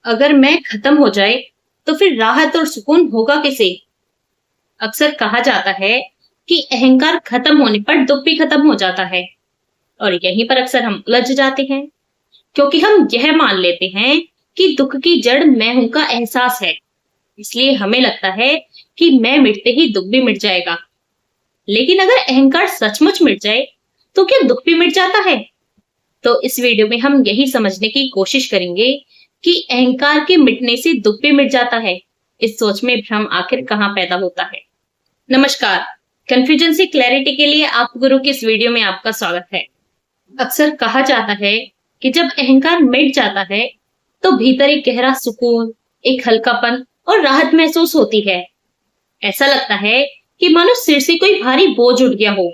अगर मैं खत्म हो जाए तो फिर राहत और सुकून होगा किसे। अक्सर कहा जाता है कि अहंकार खत्म होने पर दुख भी खत्म हो जाता है। और यहीं पर अक्सर हम उलझ जाते हैं, क्योंकि हम यह मान लेते हैं कि दुख की जड़ मैं हूं का एहसास है। इसलिए हमें लगता है कि मैं मिटते ही दुख भी मिट जाएगा। लेकिन अगर अहंकार सचमुच मिट जाए तो क्या दुख भी मिट जाता है? तो इस वीडियो में हम यही समझने की कोशिश करेंगे कि अहंकार के मिटने से दुख भी मिट जाता है। इस सोच में भ्रम आखिर कहाँ पैदा होता है। नमस्कार, कंफ्यूजन से क्लैरिटी के लिए आप गुरु की इस वीडियो में आपका स्वागत है। अक्सर कहा जाता है कि जब अहंकार मिट जाता है तो भीतर एक गहरा सुकून, एक हल्कापन और राहत महसूस होती है। ऐसा लगता है कि मानो सिर से कोई भारी बोझ उठ गया हो।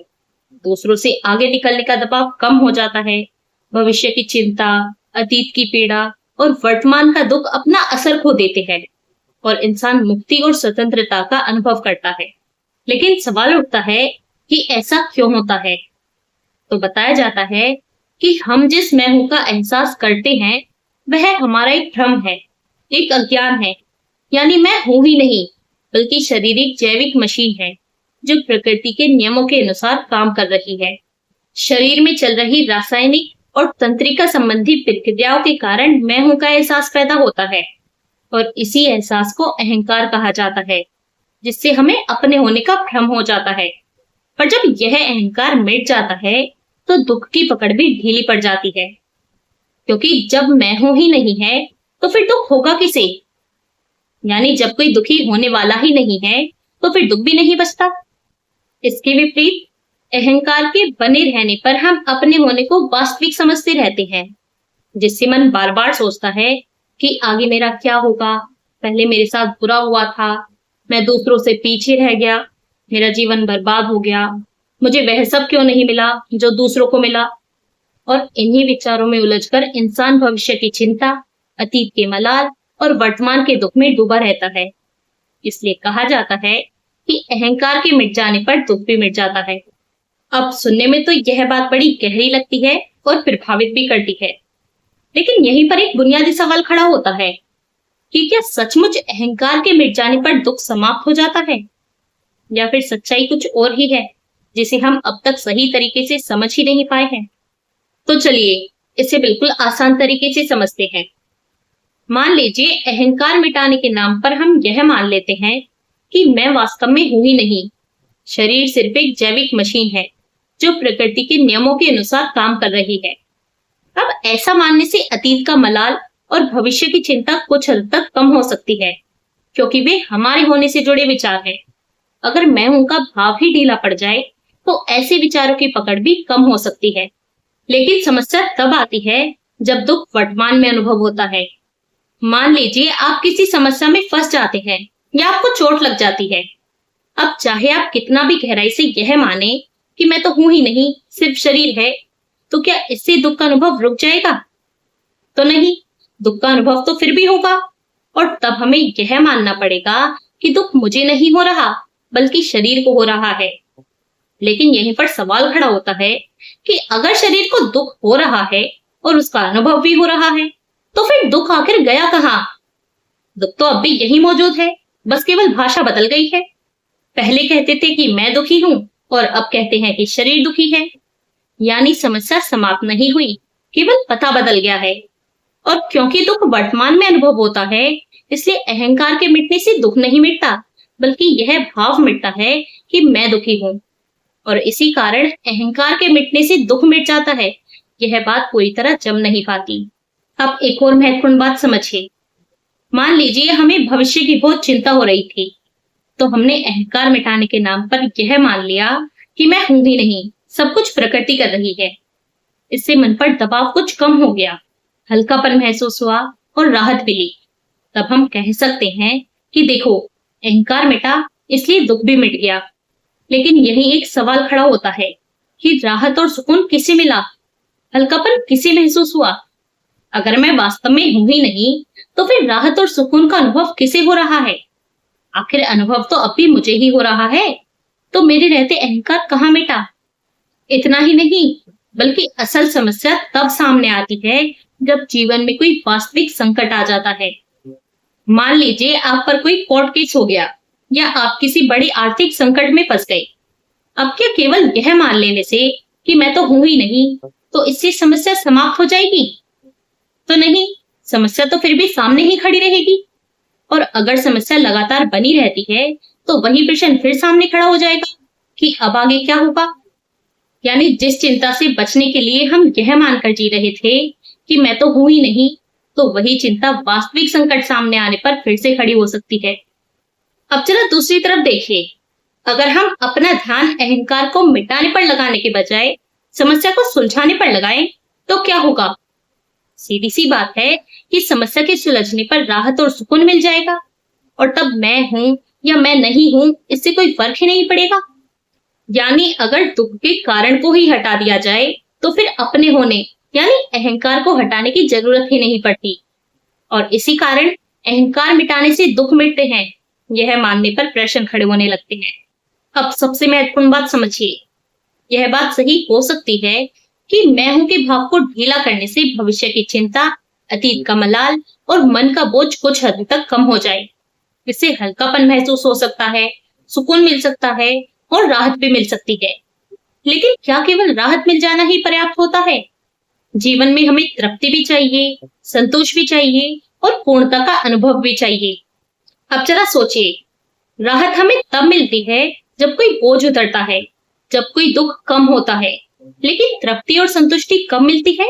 दूसरों से आगे निकलने का दबाव कम हो जाता है। भविष्य की चिंता, अतीत की पीड़ा और वर्तमान का दुख अपना असर खो देते हैं और इंसान मुक्ति और स्वतंत्रता का अनुभव करता है। लेकिन सवाल उठता है कि ऐसा क्यों होता है? तो बताया जाता है कि हम जिस मैं हूं का एहसास करते हैं वह हमारा एक भ्रम है, एक अज्ञान है। यानी मैं हूं ही नहीं, बल्कि शारीरिक जैविक मशीन है जो प्रकृति के नियमों के अनुसार काम कर रही है। शरीर में चल रही रासायनिक और तंत्रिका संबंधी प्रक्रियाओं के कारण मैं हूं का एहसास पैदा होता है और इसी एहसास को अहंकार कहा जाता है, जिससे हमें अपने होने का भ्रम हो जाता है। पर जब यह अहंकार मिट जाता है तो दुख की पकड़ भी ढीली पड़ जाती है, क्योंकि जब मैं हूं ही नहीं है तो फिर दुख होगा किसे? यानी जब कोई दुखी होने वाला ही नहीं है तो फिर दुख भी नहीं बचता। इसके विपरीत अहंकार के बने रहने पर हम अपने होने को वास्तविक समझते रहते हैं, जिससे मन बार बार सोचता है कि आगे मेरा क्या होगा, पहले मेरे साथ बुरा हुआ था, मैं दूसरों से पीछे रह गया, मेरा जीवन बर्बाद हो गया, मुझे वह सब क्यों नहीं मिला जो दूसरों को मिला। और इन्हीं विचारों में उलझकर इंसान भविष्य की चिंता, अतीत के मलाल और वर्तमान के दुख में डूबा रहता है। इसलिए कहा जाता है कि अहंकार के मिट जाने पर दुख भी मिट जाता है। अब सुनने में तो यह बात बड़ी गहरी लगती है और प्रभावित भी करती है, लेकिन यहीं पर एक बुनियादी सवाल खड़ा होता है कि क्या सचमुच अहंकार के मिट जाने पर दुख समाप्त हो जाता है, या फिर सच्चाई कुछ और ही है जिसे हम अब तक सही तरीके से समझ ही नहीं पाए हैं। तो चलिए इसे बिल्कुल आसान तरीके से समझते हैं। मान लीजिए अहंकार मिटाने के नाम पर हम यह मान लेते हैं कि मैं वास्तव में हूं ही नहीं, शरीर सिर्फ एक जैविक मशीन है जो प्रकृति के नियमों के अनुसार काम कर रही है। अब ऐसा मानने से अतीत का मलाल और भविष्य की चिंता कुछ हद तक कम हो सकती है, क्योंकि वे हमारे होने से जुड़े विचार हैं। अगर मैं हूं का भाव ही ढीला पड़ जाए तो ऐसे विचारों की पकड़ भी कम हो सकती है। लेकिन समस्या तब आती है जब दुख वर्तमान में अनुभव होता है। मान लीजिए आप किसी समस्या में फंस जाते हैं या आपको चोट लग जाती है। अब चाहे आप कितना भी गहराई से यह माने कि मैं तो हूं ही नहीं, सिर्फ शरीर है, तो क्या इससे दुख का अनुभव रुक जाएगा? तो नहीं, दुख का अनुभव तो फिर भी होगा। और तब हमें यह मानना पड़ेगा कि दुख मुझे नहीं हो रहा, बल्कि शरीर को हो रहा है। लेकिन यहीं पर सवाल खड़ा होता है कि अगर शरीर को दुख हो रहा है और उसका अनुभव भी हो रहा है, तो फिर दुख आखिर गया कहाँ? दुख तो अब भी यही मौजूद है, बस केवल भाषा बदल गई है। पहले कहते थे कि मैं दुखी हूं और अब कहते हैं कि शरीर दुखी है। यानी समस्या समाप्त नहीं हुई, केवल पता बदल गया है। और क्योंकि दुख वर्तमान में अनुभव होता है, इसलिए अहंकार के मिटने से दुख नहीं मिटता, बल्कि यह भाव मिटता है कि मैं दुखी हूं। और इसी कारण अहंकार के मिटने से दुख मिट जाता है। यह बात पूरी तरह जम नहीं पाती। अब एक और महत्वपूर्ण बात समझिए। मान लीजिए हमें भविष्य की बहुत चिंता हो रही थी, तो हमने अहंकार मिटाने के नाम पर यह मान लिया कि मैं हूं ही नहीं, सब कुछ प्रकृति कर रही है। इससे मन पर दबाव कुछ कम हो गया, हल्कापन महसूस हुआ और राहत मिली। तब हम कह सकते हैं कि देखो, अहंकार मिटा इसलिए दुख भी मिट गया। लेकिन यही एक सवाल खड़ा होता है कि राहत और सुकून किसे मिला, हल्कापन किसे महसूस हुआ? अगर मैं वास्तव में हूं ही नहीं, तो फिर राहत और सुकून का अनुभव किसे हो रहा है? आखिर अनुभव तो अब भी मुझे ही हो रहा है। तो मेरे रहते अहंकार कहाँ मिटा? इतना ही नहीं, बल्कि असल समस्या तब सामने आती है जब जीवन में कोई वास्तविक संकट आ जाता है। मान लीजिए आप पर कोई कोर्ट केस हो गया या आप किसी बड़ी आर्थिक संकट में फंस गए। अब क्या केवल यह मान लेने से कि मैं तो हूं ही नहीं, तो इससे समस्या समाप्त हो जाएगी? तो नहीं, समस्या तो फिर भी सामने ही खड़ी रहेगी। और अगर समस्या लगातार बनी रहती है, तो वही प्रश्न फिर सामने खड़ा हो जाएगा कि अब आगे क्या होगा। यानी जिस चिंता से बचने के लिए हम यह मानकर जी रहे थे कि मैं तो हूं ही नहीं, तो वही चिंता वास्तविक संकट सामने आने पर फिर से खड़ी हो सकती है। अब जरा दूसरी तरफ देखिए, अगर हम अपना ध्यान अहंकार को मिटाने पर लगाने के बजाय समस्या को सुलझाने पर लगाएं, तो क्या होगा? सीधी सी बात है कि समस्या के सुलझने पर राहत और सुकून मिल जाएगा, और तब मैं हूं या मैं नहीं हूं, इससे कोई फर्क ही नहीं पड़ेगा। यानी अगर दुख के कारण को ही हटा दिया जाए, तो फिर अपने होने यानी अहंकार को हटाने की जरूरत ही नहीं पड़ती। और इसी कारण अहंकार मिटाने से दुख मिटते हैं, यह मानने पर प्रश्न खड़े होने लगते हैं। अब सबसे महत्वपूर्ण बात समझिए, यह बात सही हो सकती है कि मैं हूं के भाव को ढीला करने से भविष्य की चिंता, अतीत का मलाल और मन का बोझ कुछ हद तक कम हो जाए। इससे हल्कापन महसूस हो सकता है, सुकून मिल सकता है और राहत भी मिल सकती है। लेकिन क्या केवल राहत मिल जाना ही पर्याप्त होता है? जीवन में हमें तृप्ति भी चाहिए, संतोष भी चाहिए और पूर्णता का अनुभव भी चाहिए। अब जरा सोचिए, राहत हमें तब मिलती है जब कोई बोझ उतरता है, जब कोई दुख कम होता है, लेकिन तृप्ति और संतुष्टि कब मिलती है?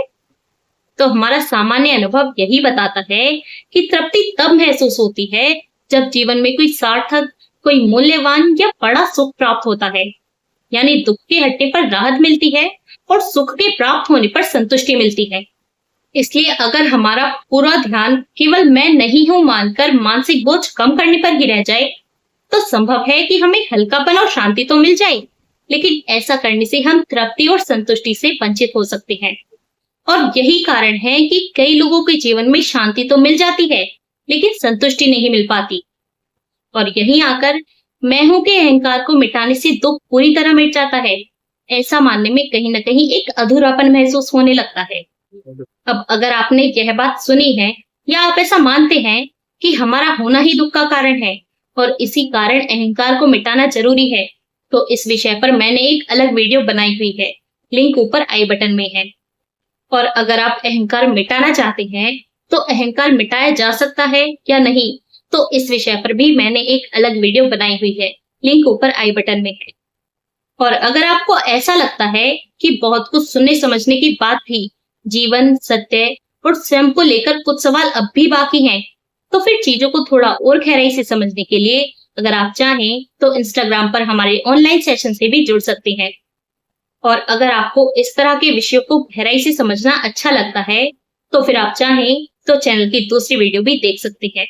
तो हमारा सामान्य अनुभव यही बताता है कि तृप्ति तब महसूस होती है जब जीवन में कोई सार्थक, कोई मूल्यवान या बड़ा सुख प्राप्त होता है। यानी दुख के हटने पर राहत मिलती है और सुख के प्राप्त होने पर संतुष्टि मिलती है। इसलिए अगर हमारा पूरा ध्यान केवल मैं नहीं हूं मानकर मानसिक बोझ कम करने पर ही रह जाए, तो संभव है कि हमें हल्कापन और शांति तो मिल जाए, लेकिन ऐसा करने से हम तृप्ति और संतुष्टि से वंचित हो सकते हैं। और यही कारण है कि कई लोगों के जीवन में शांति तो मिल जाती है, लेकिन संतुष्टि नहीं मिल पाती। और यहीं आकर मैं हूं के अहंकार को मिटाने से दुख पूरी तरह मिट जाता है, ऐसा मानने में कहीं न कहीं एक अधूरापन महसूस होने लगता है। अब अगर आपने यह बात सुनी है या आप ऐसा मानते हैं कि हमारा होना ही दुख का कारण है और इसी कारण अहंकार को मिटाना जरूरी है, तो इस विषय पर मैंने एक अलग वीडियो बनाई हुई है, लिंक ऊपर आई बटन में है। और अगर आप अहंकार मिटाना चाहते हैं, तो अहंकार मिटाया जा सकता है या नहीं, तो इस विषय पर भी मैंने एक अलग वीडियो बनाई हुई है, लिंक ऊपर आई बटन में है। और अगर आपको ऐसा लगता है कि बहुत कुछ सुनने समझने के बाद भी जीवन, सत्य और स्वयं को लेकर कुछ सवाल अब भी बाकी हैं, तो फिर चीजों को थोड़ा और गहराई से समझने के लिए अगर आप चाहें तो इंस्टाग्राम पर हमारे ऑनलाइन सेशन से भी जुड़ सकते हैं। और अगर आपको इस तरह के विषयों को गहराई से समझना अच्छा लगता है, तो फिर आप चाहें तो चैनल की दूसरी वीडियो भी देख सकते हैं।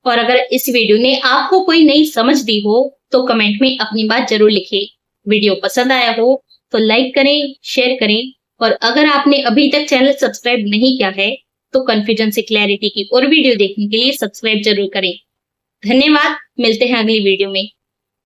और अगर इस वीडियो ने आपको कोई नई समझ दी हो, तो कमेंट में अपनी बात जरूर लिखें। वीडियो पसंद आया हो तो लाइक करें, शेयर करें, और अगर आपने अभी तक चैनल सब्सक्राइब नहीं किया है, तो कन्फ्यूजन से क्लैरिटी की और वीडियो देखने के लिए सब्सक्राइब जरूर करें। धन्यवाद, मिलते हैं अगली वीडियो में।